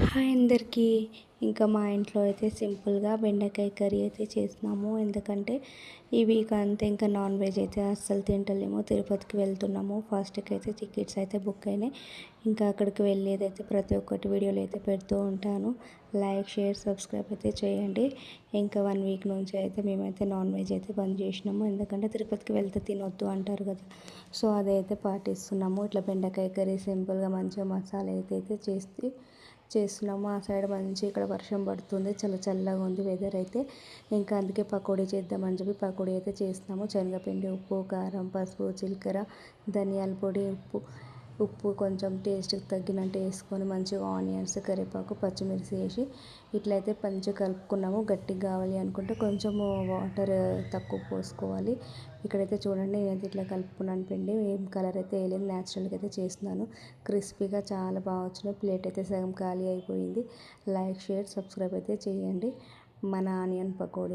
Hi అందరికీ. ఇంకా మా ఇంట్లో అయితే సింపుల్గా బెండకాయ కర్రీ అయితే చేస్తున్నాము. ఎందుకంటే ఈ వీక్ అంతా ఇంకా నాన్ వెజ్ అయితే అస్సలు తింటలేము. తిరుపతికి వెళ్తున్నాము. ఫస్ట్కి అయితే టికెట్స్ అయితే బుక్ అయినాయి. ఇంకా అక్కడికి వెళ్ళేదైతే ప్రతి ఒక్కటి వీడియోలు అయితే పెడుతూ ఉంటాను. లైక్, షేర్, సబ్స్క్రైబ్ అయితే చేయండి. ఇంకా 1 వీక్ నుంచి అయితే మేమైతే నాన్ వెజ్ అయితే బంద్ చేసినాము. ఎందుకంటే తిరుపతికి వెళ్తే తినొద్దు అంటారు కదా, సో అదైతే పాటిస్తున్నాము. ఇట్లా బెండకాయ కర్రీ సింపుల్గా మంచిగా మసాలా అయితే చేస్తున్నాము. ఆ సైడ్ మంచి ఇక్కడ వర్షం పడుతుంది, చల్లగా ఉంది వెదర్ అయితే. ఇంకా అందుకే పకోడీ చేద్దామని చెప్పి పకోడీ అయితే చేస్తున్నాము. శనగపిండి, ఉప్పు, కారం, పసుపు, జీలకర్ర, ధనియాల పొడి, ఉప్పు కొంచెం టేస్ట్కి తగ్గినట్టు వేసుకొని మంచిగా ఆనియన్స్, కరివేపాకు, పచ్చిమిర్చి వేసి ఇట్లయితే మంచిగా కలుపుకున్నాము. గట్టిగా కావాలి అనుకుంటే కొంచెం వాటర్ తక్కువ పోసుకోవాలి. ఇక్కడైతే చూడండి, నేనైతే ఇట్లా కలుపుకున్నాను. పిండి ఏం కలర్ అయితే వేయలేదు, న్యాచురల్గా అయితే చేస్తున్నాను. క్రిస్పీగా చాలా బాగా వచ్చినాయి. ప్లేట్ అయితే సగం ఖాళీ అయిపోయింది. లైక్, షేర్, సబ్స్క్రైబ్ అయితే చేయండి. మన ఆనియన్ పకోడీ